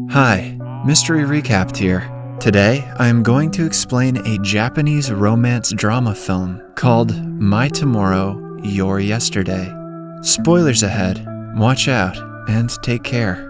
Hi, Mystery Recapped here. Today, I am going to explain a Japanese romance drama film called My Tomorrow, Your Yesterday. Spoilers ahead, watch out, and take care.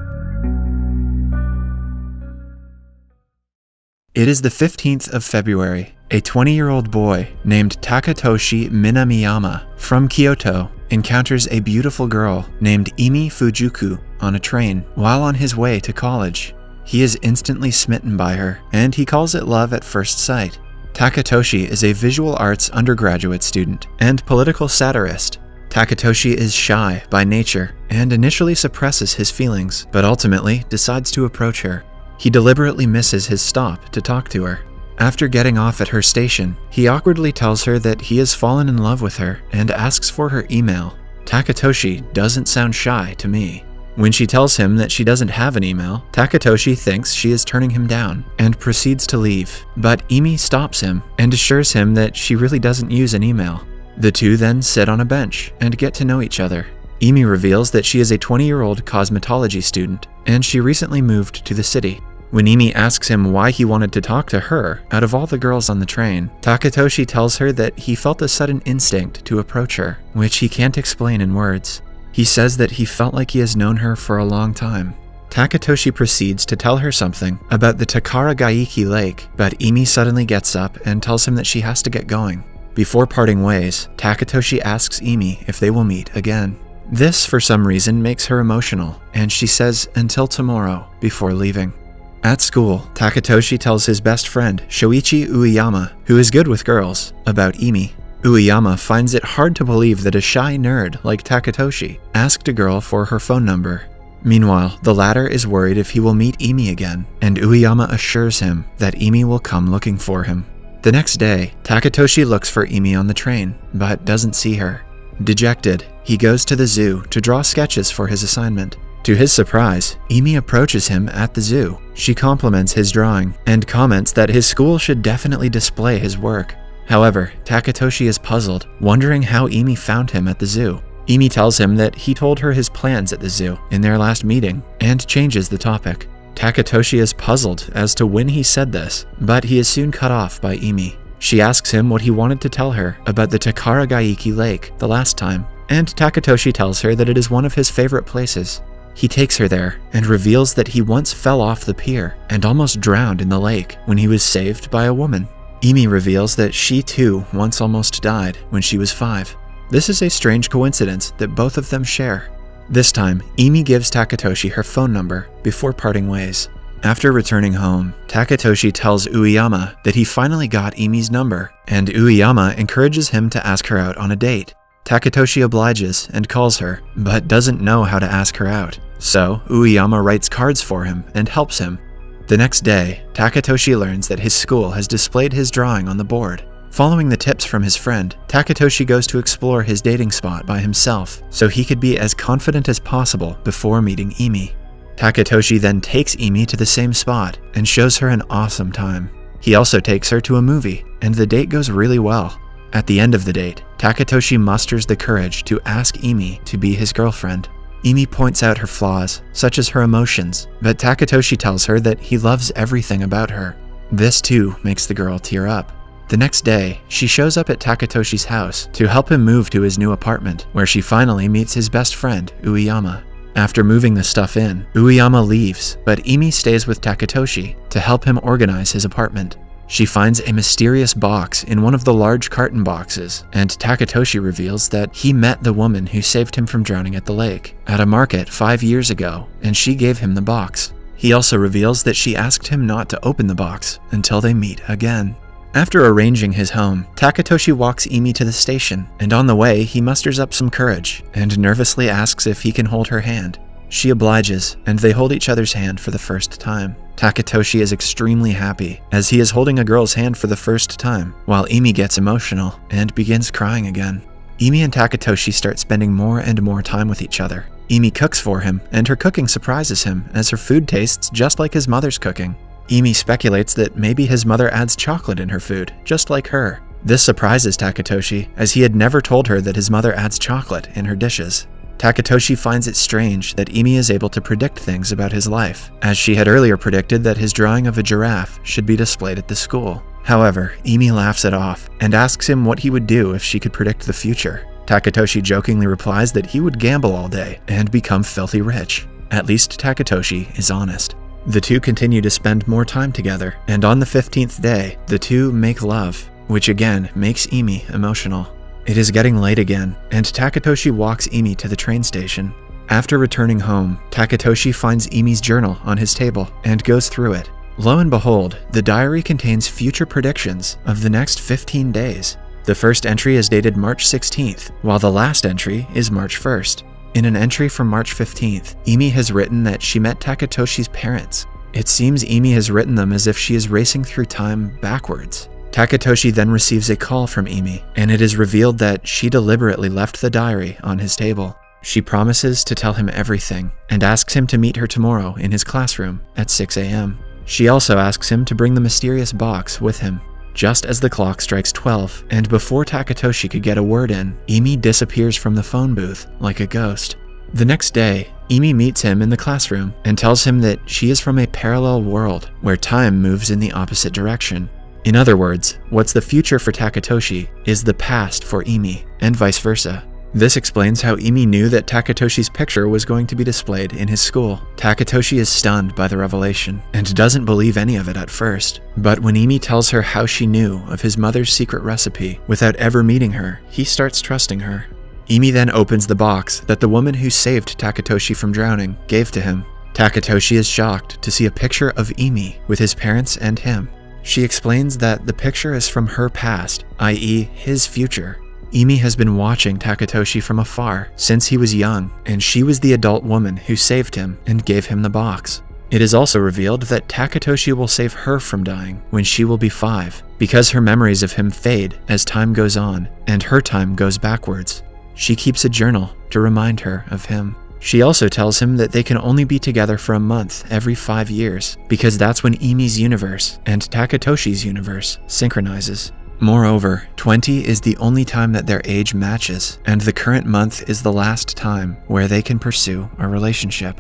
It is the 15th of February. A 20-year-old boy named Takatoshi Minamiyama from Kyoto encounters a beautiful girl named Imi Fujuku on a train while on his way to college. He is instantly smitten by her, and he calls it love at first sight. Takatoshi is a visual arts undergraduate student and political satirist. Takatoshi is shy by nature and initially suppresses his feelings, but ultimately decides to approach her. He deliberately misses his stop to talk to her. After getting off at her station, he awkwardly tells her that he has fallen in love with her and asks for her email. Takatoshi doesn't sound shy to me. When she tells him that she doesn't have an email, Takatoshi thinks she is turning him down and proceeds to leave. But Imi stops him and assures him that she really doesn't use an email. The two then sit on a bench and get to know each other. Imi reveals that she is a 20-year-old cosmetology student and she recently moved to the city. When Imi asks him why he wanted to talk to her out of all the girls on the train, Takatoshi tells her that he felt a sudden instinct to approach her, which he can't explain in words. He says that he felt like he has known her for a long time. Takatoshi proceeds to tell her something about the Takaragaiki Lake, but Imi suddenly gets up and tells him that she has to get going. Before parting ways, Takatoshi asks Imi if they will meet again. This, for some reason, makes her emotional, and she says until tomorrow before leaving. At school, Takatoshi tells his best friend, Shoichi Ueyama, who is good with girls, about Imi. Ueyama finds it hard to believe that a shy nerd like Takatoshi asked a girl for her phone number. Meanwhile, the latter is worried if he will meet Imi again, and Ueyama assures him that Imi will come looking for him. The next day, Takatoshi looks for Imi on the train, but doesn't see her. Dejected, he goes to the zoo to draw sketches for his assignment. To his surprise, Imi approaches him at the zoo. She compliments his drawing and comments that his school should definitely display his work. However, Takatoshi is puzzled, wondering how Imi found him at the zoo. Imi tells him that he told her his plans at the zoo in their last meeting and changes the topic. Takatoshi is puzzled as to when he said this, but he is soon cut off by Imi. She asks him what he wanted to tell her about the Takaragaiki Lake the last time, and Takatoshi tells her that it is one of his favorite places. He takes her there and reveals that he once fell off the pier and almost drowned in the lake when he was saved by a woman. Imi reveals that she too once almost died when she was 5. This is a strange coincidence that both of them share. This time, Imi gives Takatoshi her phone number before parting ways. After returning home, Takatoshi tells Ueyama that he finally got Imi's number, and Ueyama encourages him to ask her out on a date. Takatoshi obliges and calls her, but doesn't know how to ask her out. So, Ueyama writes cards for him and helps him. The next day, Takatoshi learns that his school has displayed his drawing on the board. Following the tips from his friend, Takatoshi goes to explore his dating spot by himself, so he could be as confident as possible before meeting Imi. Takatoshi then takes Imi to the same spot and shows her an awesome time. He also takes her to a movie, and the date goes really well. At the end of the date, Takatoshi musters the courage to ask Imi to be his girlfriend. Imi points out her flaws, such as her emotions, but Takatoshi tells her that he loves everything about her. This too makes the girl tear up. The next day, she shows up at Takatoshi's house to help him move to his new apartment, where she finally meets his best friend, Ueyama. After moving the stuff in, Ueyama leaves, but Imi stays with Takatoshi to help him organize his apartment. She finds a mysterious box in one of the large carton boxes, and Takatoshi reveals that he met the woman who saved him from drowning at the lake at a market 5 years ago, and she gave him the box. He also reveals that she asked him not to open the box until they meet again. After arranging his home, Takatoshi walks Imi to the station, and on the way he musters up some courage and nervously asks if he can hold her hand. She obliges, and they hold each other's hand for the first time. Takatoshi is extremely happy, as he is holding a girl's hand for the first time, while Imi gets emotional and begins crying again. Imi and Takatoshi start spending more and more time with each other. Imi cooks for him, and her cooking surprises him, as her food tastes just like his mother's cooking. Imi speculates that maybe his mother adds chocolate in her food, just like her. This surprises Takatoshi, as he had never told her that his mother adds chocolate in her dishes. Takatoshi finds it strange that Imi is able to predict things about his life, as she had earlier predicted that his drawing of a giraffe should be displayed at the school. However, Imi laughs it off and asks him what he would do if she could predict the future. Takatoshi jokingly replies that he would gamble all day and become filthy rich. At least Takatoshi is honest. The two continue to spend more time together, and on the 15th day, the two make love, which again makes Imi emotional. It is getting late again, and Takatoshi walks Imi to the train station. After returning home, Takatoshi finds Imi's journal on his table and goes through it. Lo and behold, the diary contains future predictions of the next 15 days. The first entry is dated March 16th, while the last entry is March 1st. In an entry from March 15th, Imi has written that she met Takatoshi's parents. It seems Imi has written them as if she is racing through time backwards. Takatoshi then receives a call from Imi, and it is revealed that she deliberately left the diary on his table. She promises to tell him everything, and asks him to meet her tomorrow in his classroom at 6 a.m. She also asks him to bring the mysterious box with him. Just as the clock strikes 12, and before Takatoshi could get a word in, Imi disappears from the phone booth like a ghost. The next day, Imi meets him in the classroom and tells him that she is from a parallel world where time moves in the opposite direction. In other words, what's the future for Takatoshi is the past for Imi, and vice versa. This explains how Imi knew that Takatoshi's picture was going to be displayed in his school. Takatoshi is stunned by the revelation, and doesn't believe any of it at first. But when Imi tells her how she knew of his mother's secret recipe without ever meeting her, he starts trusting her. Imi then opens the box that the woman who saved Takatoshi from drowning gave to him. Takatoshi is shocked to see a picture of Imi with his parents and him. She explains that the picture is from her past, i.e. his future. Imi has been watching Takatoshi from afar since he was young, and she was the adult woman who saved him and gave him the box. It is also revealed that Takatoshi will save her from dying when she will be 5, because her memories of him fade as time goes on, and her time goes backwards. She keeps a journal to remind her of him. She also tells him that they can only be together for a month every 5 years, because that's when Imi's universe and Takatoshi's universe synchronizes. Moreover, 20 is the only time that their age matches, and the current month is the last time where they can pursue a relationship.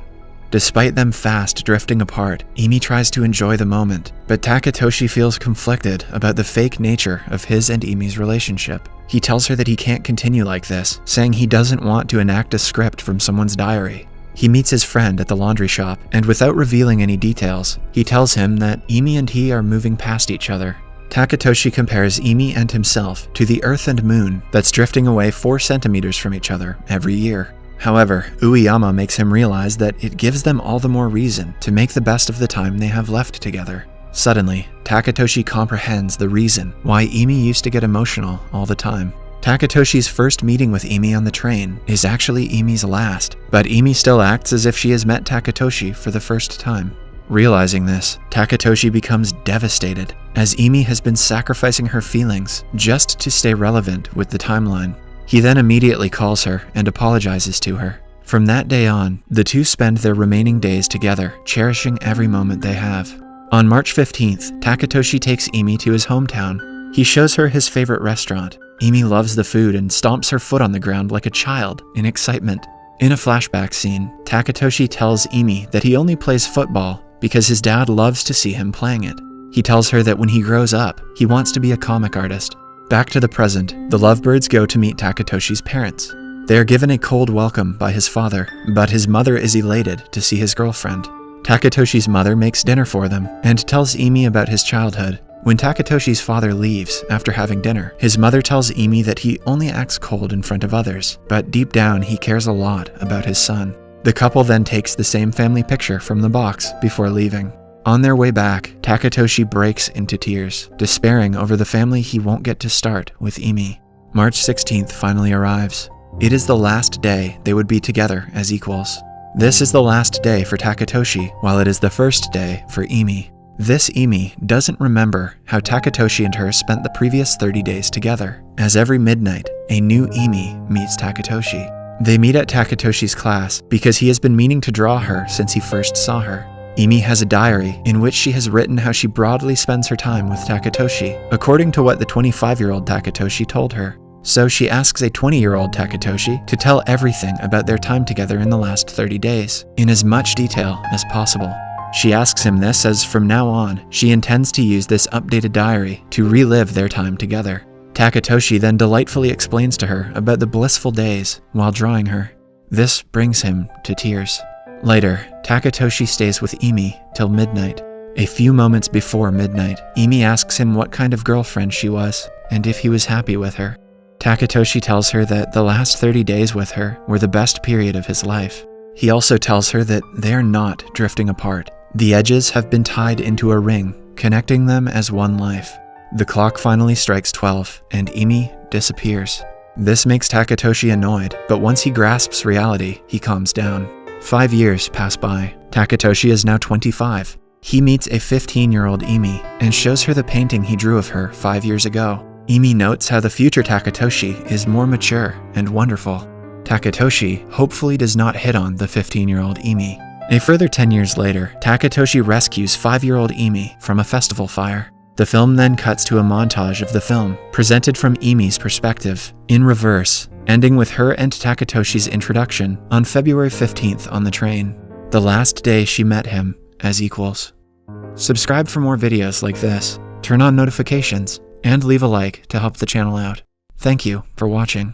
Despite them fast drifting apart, Imi tries to enjoy the moment, but Takatoshi feels conflicted about the fake nature of his and Imi's relationship. He tells her that he can't continue like this, saying he doesn't want to enact a script from someone's diary. He meets his friend at the laundry shop, and without revealing any details, he tells him that Imi and he are moving past each other. Takatoshi compares Imi and himself to the Earth and Moon that's drifting away 4 centimeters from each other every year. However, Ueyama makes him realize that it gives them all the more reason to make the best of the time they have left together. Suddenly, Takatoshi comprehends the reason why Imi used to get emotional all the time. Takatoshi's first meeting with Imi on the train is actually Imi's last, but Imi still acts as if she has met Takatoshi for the first time. Realizing this, Takatoshi becomes devastated, as Imi has been sacrificing her feelings just to stay relevant with the timeline. He then immediately calls her and apologizes to her. From that day on, the two spend their remaining days together, cherishing every moment they have. On March 15th, Takatoshi takes Imi to his hometown. He shows her his favorite restaurant. Imi loves the food and stomps her foot on the ground like a child in excitement. In a flashback scene, Takatoshi tells Imi that he only plays football because his dad loves to see him playing it. He tells her that when he grows up, he wants to be a comic artist. Back to the present, the lovebirds go to meet Takatoshi's parents. They are given a cold welcome by his father, but his mother is elated to see his girlfriend. Takatoshi's mother makes dinner for them and tells Imi about his childhood. When Takatoshi's father leaves after having dinner, his mother tells Imi that he only acts cold in front of others, but deep down he cares a lot about his son. The couple then takes the same family picture from the box before leaving. On their way back, Takatoshi breaks into tears, despairing over the family he won't get to start with Imi. March 16th finally arrives. It is the last day they would be together as equals. This is the last day for Takatoshi, while it is the first day for Imi. This Imi doesn't remember how Takatoshi and her spent the previous 30 days together, as every midnight, a new Imi meets Takatoshi. They meet at Takatoshi's class because he has been meaning to draw her since he first saw her. Imi has a diary in which she has written how she broadly spends her time with Takatoshi, according to what the 25-year-old Takatoshi told her. So she asks a 20-year-old Takatoshi to tell everything about their time together in the last 30 days, in as much detail as possible. She asks him this as from now on, she intends to use this updated diary to relive their time together. Takatoshi then delightfully explains to her about the blissful days while drawing her. This brings him to tears. Later, Takatoshi stays with Imi till midnight. A few moments before midnight, Imi asks him what kind of girlfriend she was and if he was happy with her. Takatoshi tells her that the last 30 days with her were the best period of his life. He also tells her that they're not drifting apart. The edges have been tied into a ring, connecting them as one life. The clock finally strikes 12, and Imi disappears. This makes Takatoshi annoyed, but once he grasps reality, he calms down. 5 years pass by. Takatoshi is now 25. He meets a 15-year-old Imi and shows her the painting he drew of her 5 years ago. Imi notes how the future Takatoshi is more mature and wonderful. Takatoshi hopefully does not hit on the 15-year-old Imi. A further 10 years later, Takatoshi rescues 5-year-old Imi from a festival fire. The film then cuts to a montage of the film, presented from Imi's perspective, in reverse, ending with her and Takatoshi's introduction on February 15th on the train, the last day she met him as equals. Subscribe for more videos like this, turn on notifications, and leave a like to help the channel out. Thank you for watching.